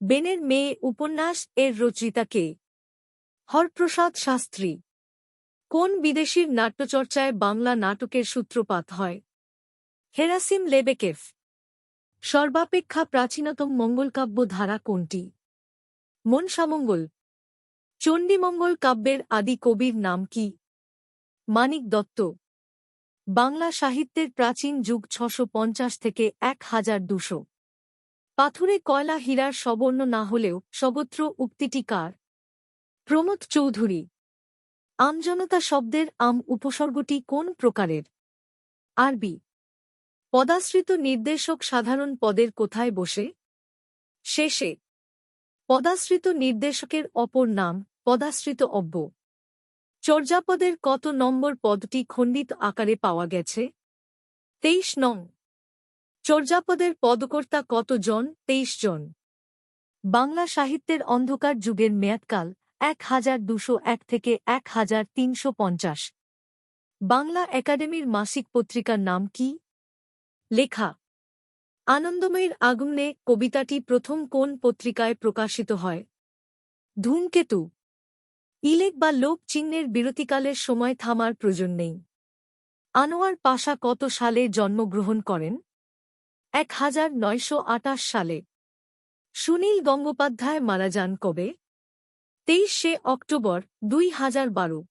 বেনের মেয়ে উপন্যাস এর রচয়িতা কে? হরপ্রসাদ শাস্ত্রী। কোন বিদেশির নাট্যচর্চায় বাংলা নাটকের সূত্রপাত হয়? হেরাসিম লেবেকেভ। সর্বাপেক্ষা প্রাচীনতম মঙ্গলকাব্য ধারা কোনটি? মনসামঙ্গল। চণ্ডীমঙ্গল কাব্যের আদি কবির নাম কি? মানিক দত্ত। বাংলা সাহিত্যের প্রাচীন যুগ ৬৫০ থেকে ১২০০। পাথুরে কয়লা হীরার সবর্ণ না হলেও সগোত্র উক্তিটি কার? প্রমোদ চৌধুরী। আমজনতা শব্দের আম উপসর্গটি কোন প্রকারের? আরবি। পদাশ্রিত নির্দেশক সাধারণ পদের কোথায় বসে? শেষে। পদাশ্রিত নির্দেশকের অপর নাম পদাশ্রিত অব্যয়। চর্যাপদের কত নম্বর পদটি খণ্ডিত আকারে পাওয়া গেছে? ২৩ নং। চর্যাপদের পদকর্তা কত জন? ২৩ জন। বাংলা সাহিত্যের অন্ধকার যুগের মেয়াদকাল ১২০১ থেকে ১৩৫০। বাংলা একাডেমির মাসিক পত্রিকার নাম কি? লেখা। আনন্দময়ীর আগুনে কবিতাটি প্রথম কোন পত্রিকায় প্রকাশিত হয়? ধূমকেতু। ইলেক বা লোক চিহ্নের বিরতিকালের সময় থামার প্রয়োজন নেই। আনোয়ার পাশা কত সালে জন্মগ্রহণ করেন? ১৯২৮ সালে। সুনীল গঙ্গোপাধ্যায় মারা যান কবে? ২৩শে অক্টোবর ২০১২।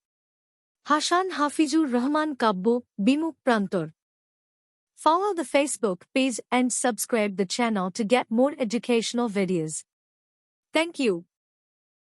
হাসান হাফিজুর রহমান কাব্য বিমুখ প্রান্তর। Follow the Facebook page and subscribe the channel to get more educational videos. Thank you.